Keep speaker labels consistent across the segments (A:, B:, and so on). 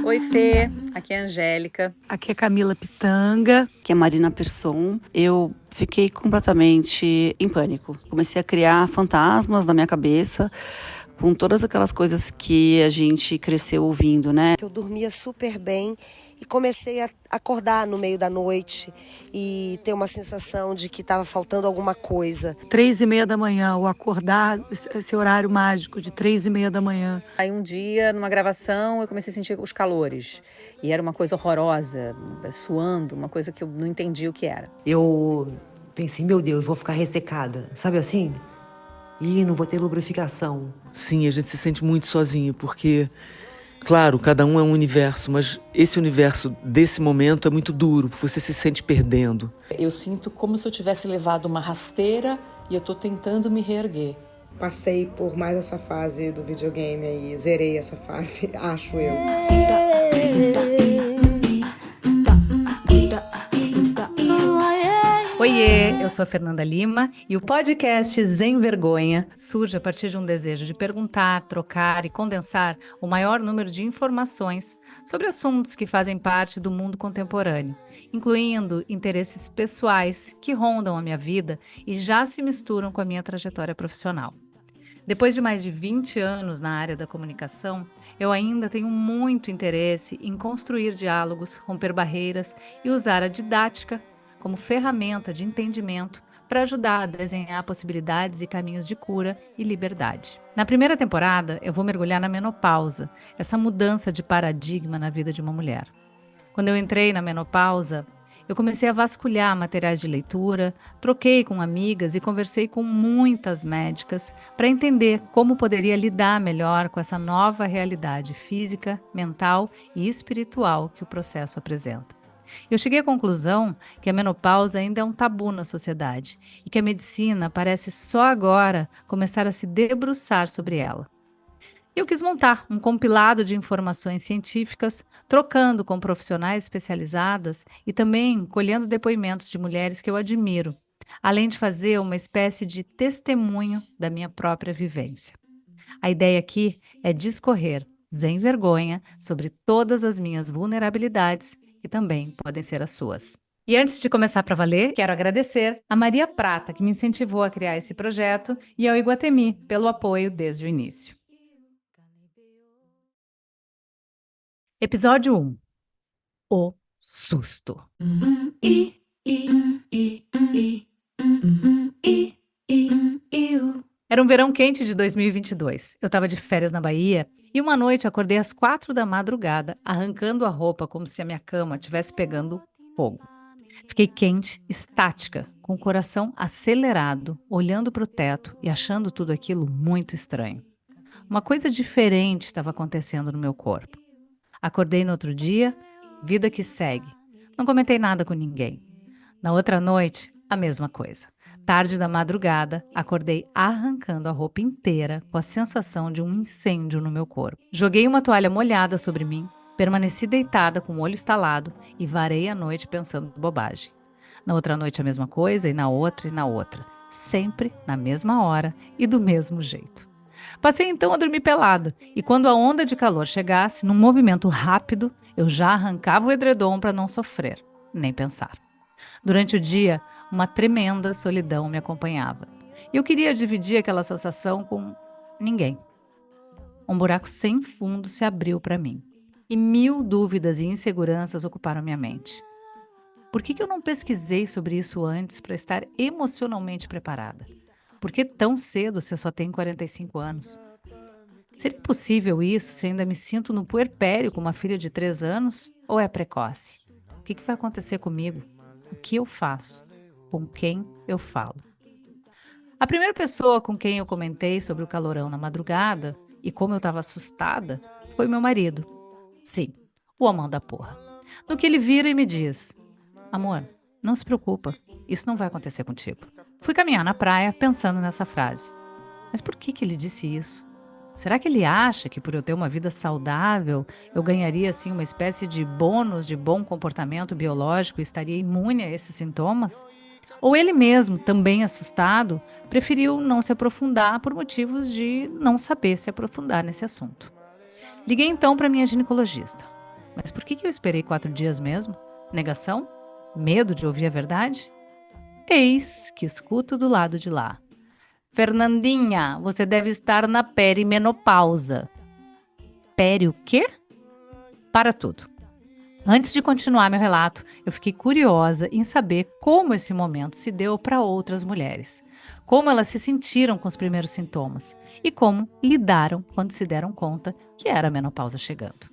A: Oi, Fê, aqui é a Angélica.
B: Aqui é Camila Pitanga.
C: Aqui é Marina Persson. Eu fiquei completamente em pânico. Comecei a criar fantasmas na minha cabeça, com todas aquelas coisas que a gente cresceu ouvindo, né?
D: Eu dormia super bem e comecei a acordar no meio da noite e ter uma sensação de que estava faltando alguma coisa.
B: 3h30 da manhã, ou acordar, esse horário mágico de 3h30 da manhã.
A: Aí um dia, numa gravação, eu comecei a sentir os calores. E era uma coisa horrorosa, suando, uma coisa que eu não entendi o que era.
E: Eu pensei, meu Deus, vou ficar ressecada. Sabe assim? Ih, não vou ter lubrificação.
F: Sim, a gente se sente muito sozinho, porque, claro, cada um é um universo, mas esse universo desse momento é muito duro, porque você se sente perdendo.
G: Eu sinto como se eu tivesse levado uma rasteira e eu tô tentando me reerguer.
H: Passei por mais essa fase do videogame aí, zerei essa fase, acho eu.
I: Oiê, eu sou a Fernanda Lima e o podcast Sem Vergonha surge a partir de um desejo de perguntar, trocar e condensar o maior número de informações sobre assuntos que fazem parte do mundo contemporâneo, incluindo interesses pessoais que rondam a minha vida e já se misturam com a minha trajetória profissional. Depois de mais de 20 anos na área da comunicação, eu ainda tenho muito interesse em construir diálogos, romper barreiras e usar a didática como ferramenta de entendimento para ajudar a desenhar possibilidades e caminhos de cura e liberdade. Na primeira temporada, eu vou mergulhar na menopausa, essa mudança de paradigma na vida de uma mulher. Quando eu entrei na menopausa, eu comecei a vasculhar materiais de leitura, troquei com amigas e conversei com muitas médicas para entender como poderia lidar melhor com essa nova realidade física, mental e espiritual que o processo apresenta. Eu cheguei à conclusão que a menopausa ainda é um tabu na sociedade e que a medicina parece só agora começar a se debruçar sobre ela. Eu quis montar um compilado de informações científicas, trocando com profissionais especializadas e também colhendo depoimentos de mulheres que eu admiro, além de fazer uma espécie de testemunho da minha própria vivência. A ideia aqui é discorrer, sem vergonha, sobre todas as minhas vulnerabilidades, que também podem ser as suas. E antes de começar para valer, quero agradecer a Maria Prata, que me incentivou a criar esse projeto, e ao Iguatemi, pelo apoio desde o início. Episódio 1. O susto. Era um verão quente de 2022. Eu estava de férias na Bahia e uma noite acordei às 4 da madrugada, arrancando a roupa como se a minha cama estivesse pegando fogo. Fiquei quente, estática, com o coração acelerado, olhando para o teto e achando tudo aquilo muito estranho. Uma coisa diferente estava acontecendo no meu corpo. Acordei no outro dia, vida que segue. Não comentei nada com ninguém. Na outra noite, a mesma coisa. Tarde da madrugada, acordei arrancando a roupa inteira com a sensação de um incêndio no meu corpo. Joguei uma toalha molhada sobre mim, permaneci deitada com o olho estalado e varei a noite pensando bobagem. Na outra noite a mesma coisa e na outra, sempre na mesma hora e do mesmo jeito. Passei então a dormir pelada e quando a onda de calor chegasse, num movimento rápido, eu já arrancava o edredom para não sofrer, nem pensar. Durante o dia, uma tremenda solidão me acompanhava. E eu queria dividir aquela sensação com ninguém. Um buraco sem fundo se abriu para mim. E 1000 dúvidas e inseguranças ocuparam minha mente. Por que eu não pesquisei sobre isso antes para estar emocionalmente preparada? Por que tão cedo se eu só tenho 45 anos? Seria possível isso se ainda me sinto no puerpério com uma filha de 3 anos? Ou é precoce? O que vai acontecer comigo? O que eu faço? Com quem eu falo? A primeira pessoa com quem eu comentei sobre o calorão na madrugada e como eu estava assustada foi meu marido. Sim, o homão da porra. No que ele vira e me diz: amor, não se preocupa, isso não vai acontecer contigo. Fui caminhar na praia pensando nessa frase. Mas por que ele disse isso? Será que ele acha que por eu ter uma vida saudável, eu ganharia assim uma espécie de bônus de bom comportamento biológico e estaria imune a esses sintomas? Ou ele mesmo, também assustado, preferiu não se aprofundar por motivos de não saber se aprofundar nesse assunto. Liguei então para minha ginecologista. Mas por que eu esperei 4 dias mesmo? Negação? Medo de ouvir a verdade? Eis que escuto do lado de lá. Fernandinha, você deve estar na perimenopausa. Peri o quê? Para tudo. Antes de continuar meu relato, eu fiquei curiosa em saber como esse momento se deu para outras mulheres, como elas se sentiram com os primeiros sintomas e como lidaram quando se deram conta que era a menopausa chegando.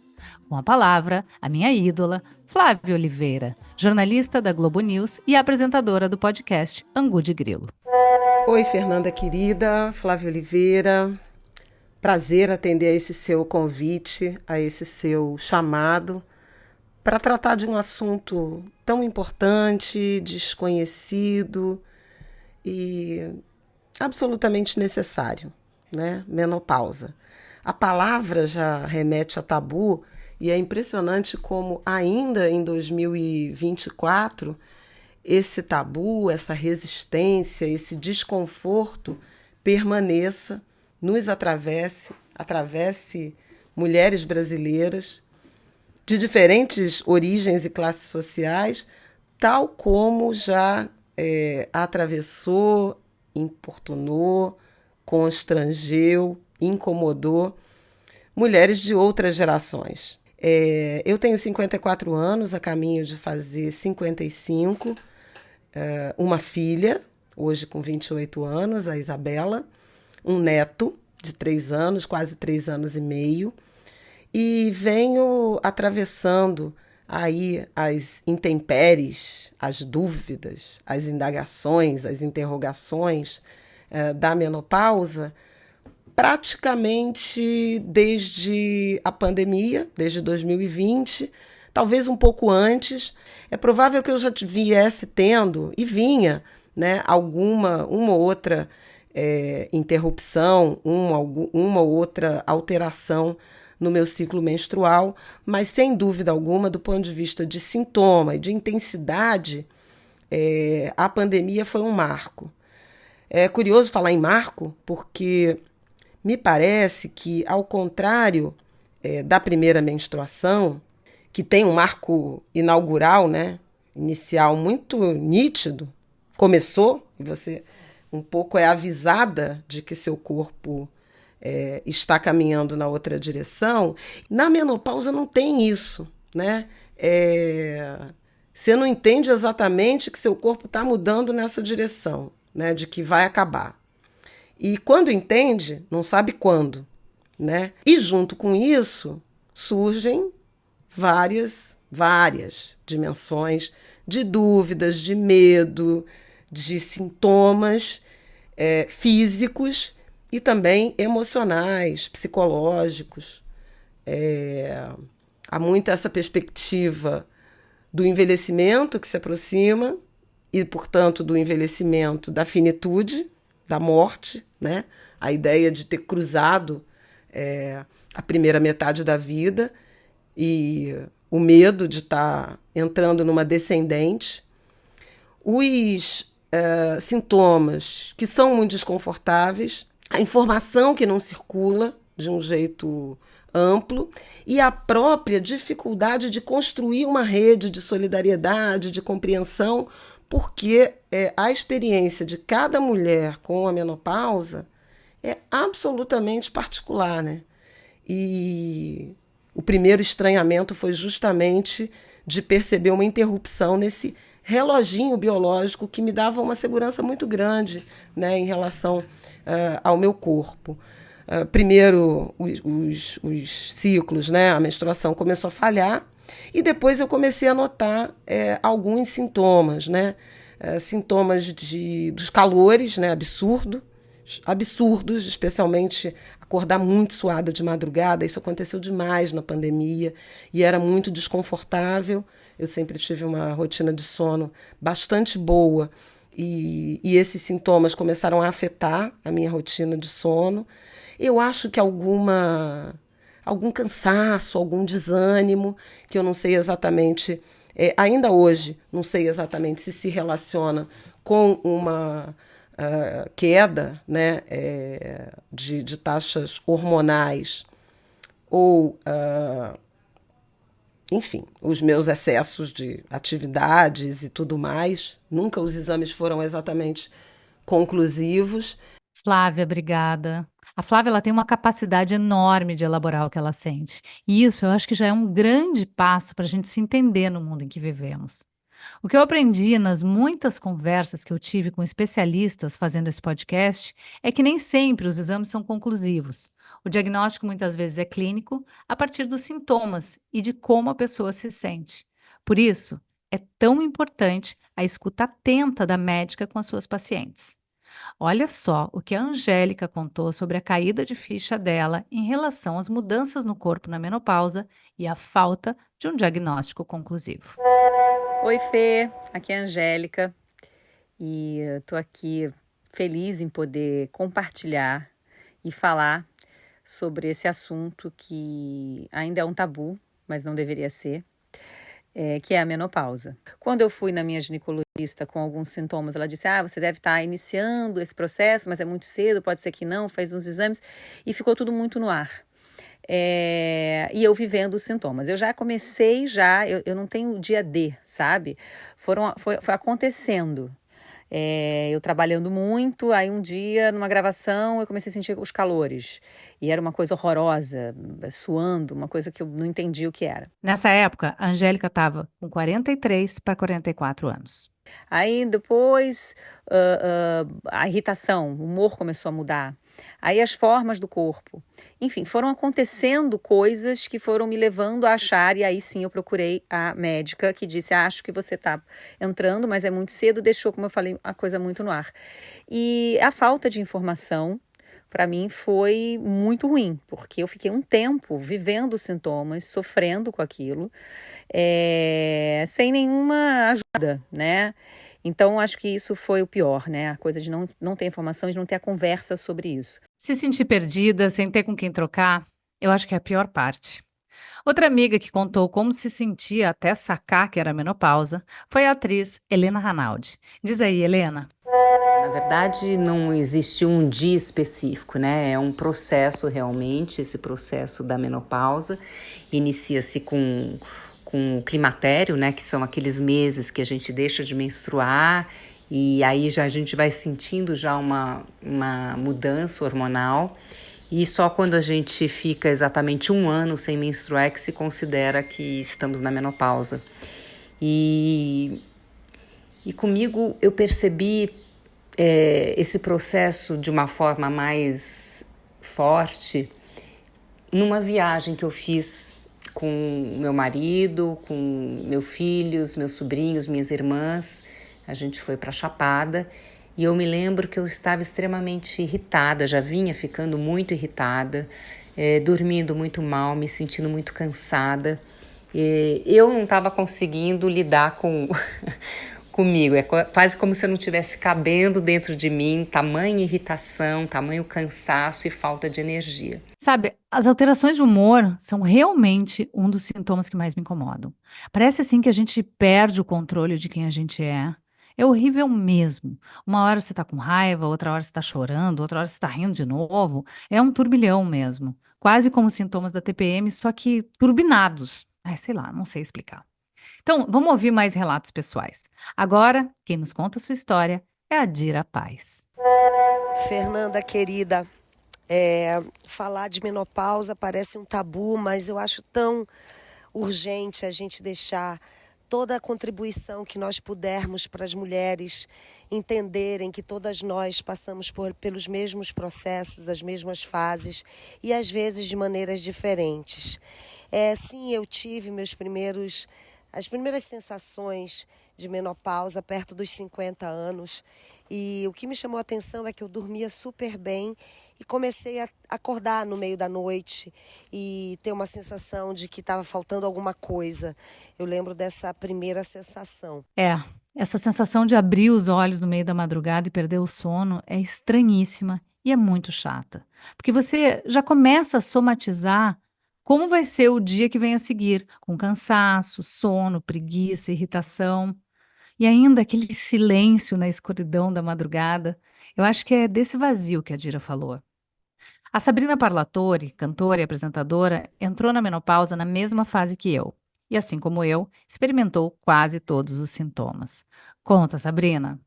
I: Com a palavra, a minha ídola, Flávia Oliveira, jornalista da Globo News e apresentadora do podcast Angu de Grilo.
J: Oi, Fernanda querida, Flávia Oliveira. Prazer atender a esse seu convite, a esse seu chamado para tratar de um assunto tão importante, desconhecido e absolutamente necessário, né? Menopausa. A palavra já remete a tabu e é impressionante como ainda em 2024 esse tabu, essa resistência, esse desconforto permaneça, nos atravesse mulheres brasileiras de diferentes origens e classes sociais, tal como já atravessou, importunou, constrangeu, incomodou mulheres de outras gerações. Eu tenho 54 anos, a caminho de fazer 55, uma filha, hoje com 28 anos, a Isabela, um neto de 3 anos, quase 3 anos e meio, e venho atravessando aí as intempéries, as dúvidas, as indagações, as interrogações da menopausa, praticamente desde a pandemia, desde 2020, talvez um pouco antes. É provável que eu já viesse tendo, e vinha, né, uma ou outra interrupção, uma ou outra alteração no meu ciclo menstrual, mas sem dúvida alguma, do ponto de vista de sintoma e de intensidade, a pandemia foi um marco. É curioso falar em marco, porque me parece que, ao contrário da primeira menstruação, que tem um marco inaugural, né, inicial muito nítido, começou, e você um pouco é avisada de que seu corpo está caminhando na outra direção. Na menopausa não tem isso, né? Você não entende exatamente que seu corpo está mudando nessa direção, né? De que vai acabar. E quando entende, não sabe quando, né? E junto com isso surgem várias dimensões de dúvidas, de medo, de sintomas físicos e também emocionais, psicológicos. Há muito essa perspectiva do envelhecimento que se aproxima e, portanto, do envelhecimento da finitude, da morte, né? A ideia de ter cruzado a primeira metade da vida e o medo de estar entrando numa descendente. Os sintomas que são muito desconfortáveis, a informação que não circula de um jeito amplo e a própria dificuldade de construir uma rede de solidariedade, de compreensão, porque a experiência de cada mulher com a menopausa é absolutamente particular, né? E o primeiro estranhamento foi justamente de perceber uma interrupção nesse reloginho biológico que me dava uma segurança muito grande, né, em relação ao meu corpo. Primeiro, os ciclos, né, a menstruação começou a falhar e depois eu comecei a notar alguns sintomas, né, sintomas dos calores, né, absurdos, especialmente acordar muito suada de madrugada. Isso aconteceu demais na pandemia e era muito desconfortável. Eu sempre tive uma rotina de sono bastante boa e esses sintomas começaram a afetar a minha rotina de sono. Eu acho que algum cansaço, algum desânimo, que eu não sei exatamente, ainda hoje, não sei exatamente se relaciona com uma queda, né, de taxas hormonais ou, enfim, os meus excessos de atividades e tudo mais. Nunca os exames foram exatamente conclusivos.
I: Flávia, obrigada. A Flávia, ela tem uma capacidade enorme de elaborar o que ela sente. E isso eu acho que já é um grande passo para a gente se entender no mundo em que vivemos. O que eu aprendi nas muitas conversas que eu tive com especialistas fazendo esse podcast é que nem sempre os exames são conclusivos. O diagnóstico muitas vezes é clínico, a partir dos sintomas e de como a pessoa se sente. Por isso, é tão importante a escuta atenta da médica com as suas pacientes. Olha só o que a Angélica contou sobre a caída de ficha dela em relação às mudanças no corpo na menopausa e a falta de um diagnóstico conclusivo.
A: Oi, Fê, aqui é a Angélica e estou aqui feliz em poder compartilhar e falar sobre esse assunto que ainda é um tabu, mas não deveria ser, que é a menopausa. Quando eu fui na minha ginecologista com alguns sintomas, ela disse, você deve estar iniciando esse processo, mas é muito cedo, pode ser que não, fez uns exames e ficou tudo muito no ar. E eu vivendo os sintomas. Eu já comecei, eu não tenho dia D, sabe? Foi acontecendo. Eu trabalhando muito, aí um dia, numa gravação, eu comecei a sentir os calores. E era uma coisa horrorosa, suando, uma coisa que eu não entendi o que era.
I: Nessa época, a Angélica estava com 43 para 44 anos.
A: Aí depois a irritação, o humor começou a mudar. Aí as formas do corpo. Enfim, foram acontecendo coisas que foram me levando a achar, e aí sim eu procurei a médica que disse, acho que você está entrando, mas é muito cedo, deixou, como eu falei, a coisa muito no ar. E a falta de informação, para mim, foi muito ruim, porque eu fiquei um tempo vivendo os sintomas, sofrendo com aquilo, sem nenhuma ajuda, né? Então, acho que isso foi o pior, né? A coisa de não ter informação, de não ter a conversa sobre isso.
I: Se sentir perdida, sem ter com quem trocar, eu acho que é a pior parte. Outra amiga que contou como se sentia até sacar que era menopausa foi a atriz Helena Ranaldi. Diz aí, Helena.
K: Na verdade, não existe um dia específico, né? É um processo realmente, esse processo da menopausa. Inicia-se com o climatério, né? Que são aqueles meses que a gente deixa de menstruar e aí já a gente vai sentindo já uma mudança hormonal. E só quando a gente fica exatamente 1 ano sem menstruar é que se considera que estamos na menopausa. E comigo eu percebi esse processo de uma forma mais forte numa viagem que eu fiz com meu marido, com meus filhos, meus sobrinhos, minhas irmãs. A gente foi para Chapada e eu me lembro que eu estava extremamente irritada, já vinha ficando muito irritada, dormindo muito mal, me sentindo muito cansada. Eu não estava conseguindo lidar comigo, é quase como se eu não estivesse cabendo dentro de mim, tamanha irritação, tamanho cansaço e falta de energia.
I: Sabe, as alterações de humor são realmente um dos sintomas que mais me incomodam. Parece assim que a gente perde o controle de quem a gente é. É horrível mesmo. Uma hora você tá com raiva, outra hora você tá chorando, outra hora você tá rindo de novo. É um turbilhão mesmo. Quase como os sintomas da TPM, só que turbinados. Ai, sei lá, não sei explicar. Então, vamos ouvir mais relatos pessoais. Agora, quem nos conta a sua história é a Dira Paz.
D: Fernanda, querida, falar de menopausa parece um tabu, mas eu acho tão urgente a gente deixar toda a contribuição que nós pudermos para as mulheres entenderem que todas nós passamos pelos mesmos processos, as mesmas fases e às vezes de maneiras diferentes. Sim, eu tive as primeiras sensações de menopausa perto dos 50 anos e o que me chamou a atenção é que eu dormia super bem e comecei a acordar no meio da noite e ter uma sensação de que estava faltando alguma coisa. Eu lembro dessa primeira sensação.
I: Essa sensação de abrir os olhos no meio da madrugada e perder o sono é estranhíssima e é muito chata. Porque você já começa a somatizar como vai ser o dia que vem a seguir, com cansaço, sono, preguiça, irritação. E ainda aquele silêncio na escuridão da madrugada. Eu acho que é desse vazio que a Dira falou. A Sabrina Parlatore, cantora e apresentadora, entrou na menopausa na mesma fase que eu. E assim como eu, experimentou quase todos os sintomas. Conta, Sabrina.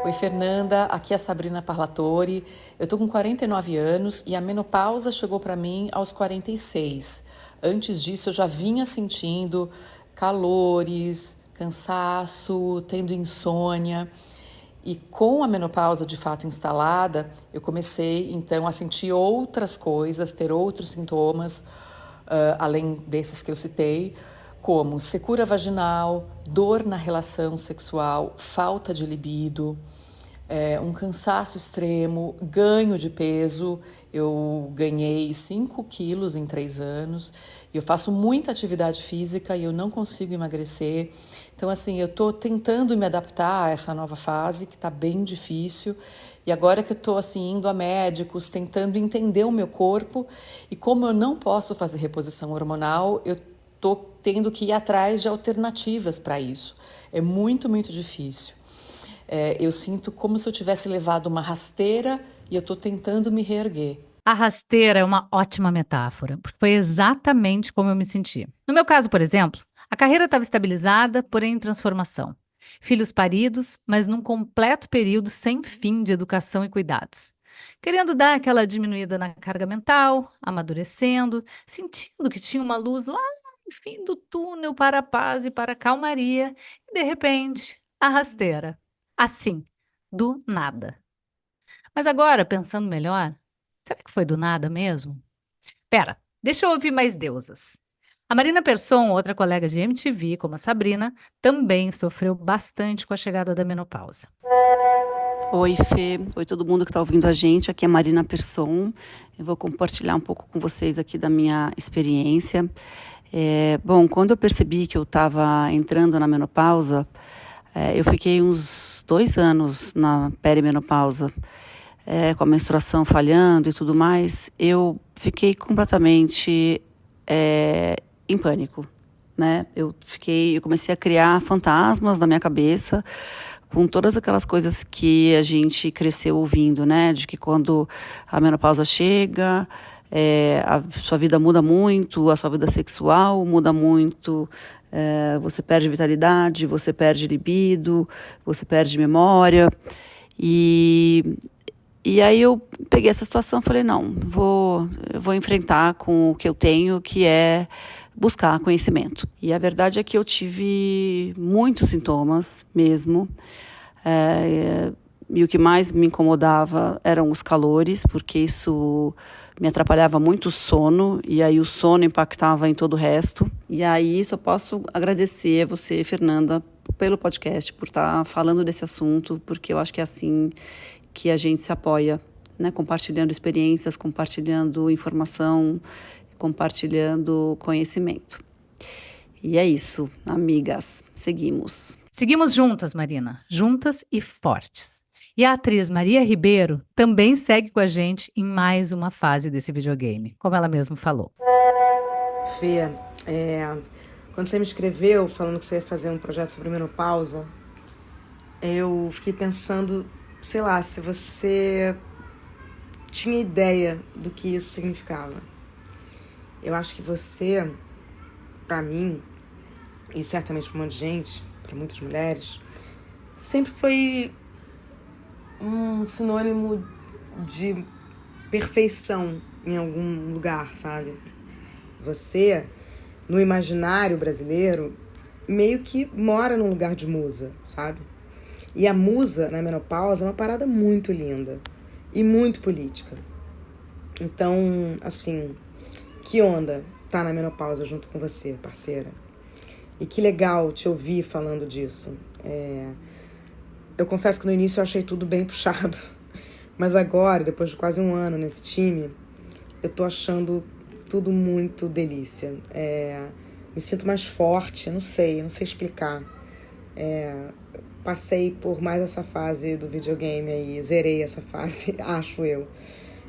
G: Oi, Fernanda. Aqui é a Sabrina Parlatore. Eu tô com 49 anos e a menopausa chegou para mim aos 46. Antes disso, eu já vinha sentindo calores, cansaço, tendo insônia. E com a menopausa de fato instalada, eu comecei então a sentir outras coisas, ter outros sintomas, além desses que eu citei, como secura vaginal, dor na relação sexual, falta de libido, um cansaço extremo, ganho de peso. Eu ganhei 5 quilos em 3 anos. Eu faço muita atividade física e eu não consigo emagrecer. Então, assim, eu estou tentando me adaptar a essa nova fase, que está bem difícil. E agora que eu estou assim, indo a médicos, tentando entender o meu corpo, e como eu não posso fazer reposição hormonal, eu estou tendo que ir atrás de alternativas para isso. É muito, muito difícil. Eu sinto como se eu tivesse levado uma rasteira e eu estou tentando me reerguer.
I: A rasteira é uma ótima metáfora, porque foi exatamente como eu me senti. No meu caso, por exemplo, a carreira estava estabilizada, porém em transformação. Filhos paridos, mas num completo período sem fim de educação e cuidados. Querendo dar aquela diminuída na carga mental, amadurecendo, sentindo que tinha uma luz lá no fim do túnel para a paz e para a calmaria, e de repente, a rasteira. Assim, do nada. Mas agora, pensando melhor, será que foi do nada mesmo? Pera, deixa eu ouvir mais deusas. A Marina Persson, outra colega de MTV, como a Sabrina, também sofreu bastante com a chegada da menopausa.
C: Oi, Fê. Oi, todo mundo que está ouvindo a gente. Aqui é a Marina Persson. Eu vou compartilhar um pouco com vocês aqui da minha experiência. Bom, quando eu percebi que eu estava entrando na menopausa, eu fiquei uns 2 anos na perimenopausa, com a menstruação falhando e tudo mais. Eu fiquei completamente em pânico, né? Eu comecei a criar fantasmas na minha cabeça, com todas aquelas coisas que a gente cresceu ouvindo, né? De que quando a menopausa chega, a sua vida muda muito, a sua vida sexual muda muito, você perde vitalidade, você perde libido, você perde memória. E aí eu peguei essa situação e falei, não, eu vou enfrentar com o que eu tenho, que é buscar conhecimento. E a verdade é que eu tive muitos sintomas mesmo, e o que mais me incomodava eram os calores, porque isso me atrapalhava muito o sono, e aí o sono impactava em todo o resto. E aí só posso agradecer a você, Fernanda, pelo podcast, por estar falando desse assunto, porque eu acho que é assim que a gente se apoia, né? Compartilhando experiências, compartilhando informação, compartilhando conhecimento. E é isso, amigas, seguimos.
I: Seguimos juntas, Marina, juntas e fortes. E a atriz Maria Ribeiro também segue com a gente em mais uma fase desse videogame, como ela mesma falou.
H: Fê, quando você me escreveu falando que você ia fazer um projeto sobre menopausa, eu fiquei pensando, sei lá, se você tinha ideia do que isso significava. Eu acho que você, pra mim, e certamente pra um monte de gente, pra muitas mulheres, sempre foi um sinônimo de perfeição em algum lugar, sabe? Você, no imaginário brasileiro, meio que mora num lugar de musa, sabe? E a musa na menopausa é uma parada muito linda e muito política. Então, assim, que onda tá na menopausa junto com você, parceira? E que legal te ouvir falando disso. Eu confesso que no início eu achei tudo bem puxado, mas agora, depois de quase 1 ano nesse time, eu tô achando tudo muito delícia. Me sinto mais forte, não sei explicar. Passei por mais essa fase do videogame aí, zerei essa fase, acho eu.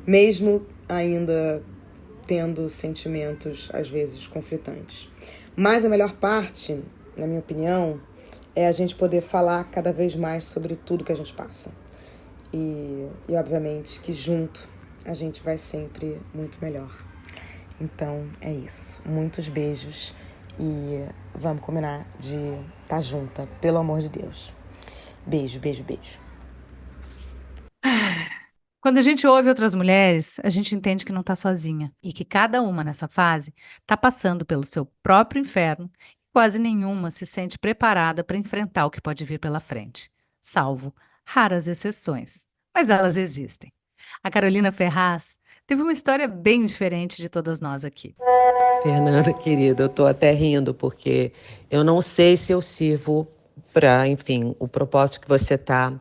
H: Mesmo ainda tendo sentimentos, às vezes, conflitantes. Mas a melhor parte, na minha opinião, é a gente poder falar cada vez mais sobre tudo que a gente passa. E obviamente que junto a gente vai sempre muito melhor. Então é isso. Muitos beijos e vamos combinar de estar junta, pelo amor de Deus. Beijo, beijo, beijo.
I: Quando a gente ouve outras mulheres, a gente entende que não está sozinha e que cada uma nessa fase está passando pelo seu próprio inferno e quase nenhuma se sente preparada para enfrentar o que pode vir pela frente, salvo raras exceções. Mas elas existem. A Carolina Ferraz teve uma história bem diferente de todas nós aqui.
E: Fernanda, querida, eu tô até rindo, porque eu não sei se eu sirvo para, enfim, o propósito que você está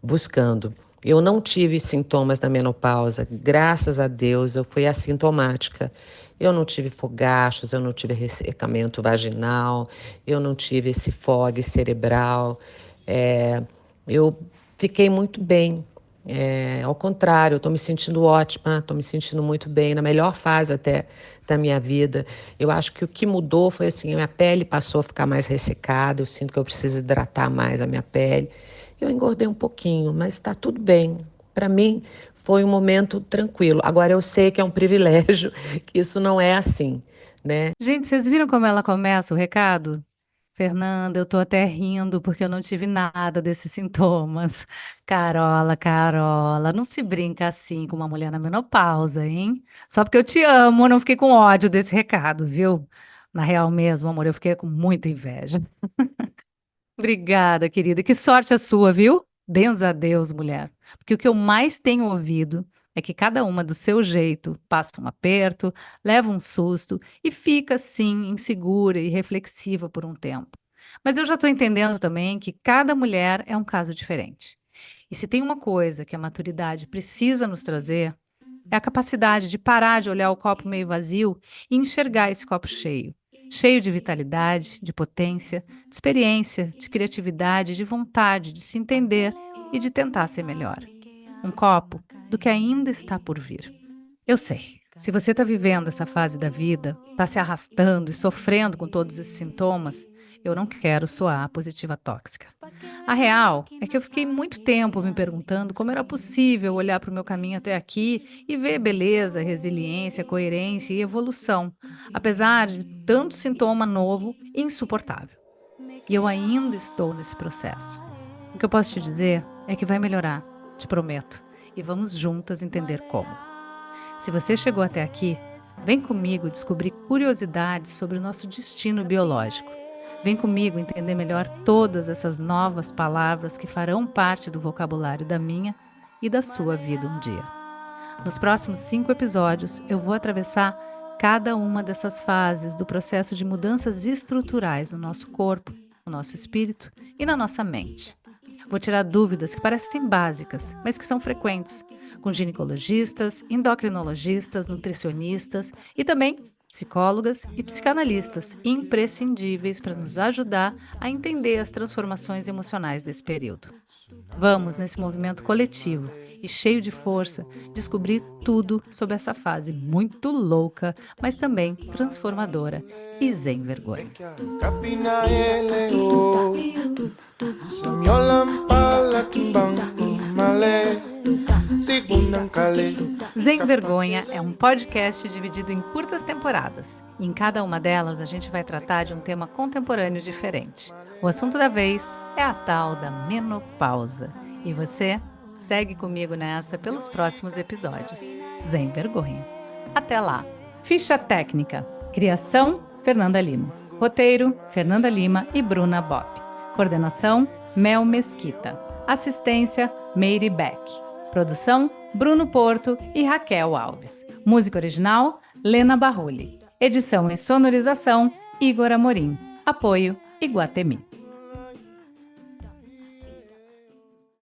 E: buscando. Eu não tive sintomas da menopausa, graças a Deus, eu fui assintomática. Eu não tive fogachos, eu não tive ressecamento vaginal, eu não tive esse fog cerebral. Eu fiquei muito bem. Ao contrário, eu estou me sentindo ótima, estou me sentindo muito bem, na melhor fase até da minha vida. Eu acho que o que mudou foi assim, a minha pele passou a ficar mais ressecada, eu sinto que eu preciso hidratar mais a minha pele. Eu engordei um pouquinho, mas está tudo bem. Para mim, foi um momento tranquilo. Agora, eu sei que é um privilégio, que isso não é assim, né?
I: Gente, vocês viram como ela começa o recado? Fernanda, eu tô até rindo porque eu não tive nada desses sintomas. Carola, não se brinca assim com uma mulher na menopausa, hein? Só porque eu te amo, eu não fiquei com ódio desse recado, viu? Na real mesmo, amor, eu fiquei com muita inveja. Obrigada, querida. Que sorte a sua, viu? Benza a Deus, mulher. Porque o que eu mais tenho ouvido é que cada uma do seu jeito passa um aperto, leva um susto e fica assim, insegura e reflexiva por um tempo. Mas eu já estou entendendo também que cada mulher é um caso diferente. E se tem uma coisa que a maturidade precisa nos trazer, é a capacidade de parar de olhar o copo meio vazio e enxergar esse copo cheio. Cheio de vitalidade, de potência, de experiência, de criatividade, de vontade de se entender e de tentar ser melhor. Um copo do que ainda está por vir. Eu sei, se você está vivendo essa fase da vida, está se arrastando e sofrendo com todos esses sintomas, eu não quero soar positiva tóxica. A real é que eu fiquei muito tempo me perguntando como era possível olhar para o meu caminho até aqui e ver beleza, resiliência, coerência e evolução, apesar de tanto sintoma novo e insuportável. E eu ainda estou nesse processo. O que eu posso te dizer é que vai melhorar, te prometo, e vamos juntas entender como. Se você chegou até aqui, vem comigo descobrir curiosidades sobre o nosso destino biológico. Vem comigo entender melhor todas essas novas palavras que farão parte do vocabulário da minha e da sua vida um dia. Nos próximos 5 episódios, eu vou atravessar cada uma dessas fases do processo de mudanças estruturais no nosso corpo, no nosso espírito e na nossa mente. Vou tirar dúvidas que parecem básicas, mas que são frequentes, com ginecologistas, endocrinologistas, nutricionistas e também psicólogas e psicanalistas imprescindíveis para nos ajudar a entender as transformações emocionais desse período. Vamos, nesse movimento coletivo e cheio de força, descobrir tudo sobre essa fase muito louca, mas também transformadora e sem vergonha. Sem Vergonha é um podcast dividido em curtas temporadas. E em cada uma delas a gente vai tratar de um tema contemporâneo diferente. O assunto da vez é a tal da menopausa. E você segue comigo nessa pelos próximos episódios. Sem Vergonha. Até lá. Ficha técnica. Criação, Fernanda Lima. Roteiro, Fernanda Lima e Bruna Bopp. Coordenação, Mel Mesquita. Assistência, Meire Beck. Produção, Bruno Porto e Raquel Alves. Música original, Lena Barrulli. Edição e sonorização, Igor Amorim. Apoio, Iguatemi.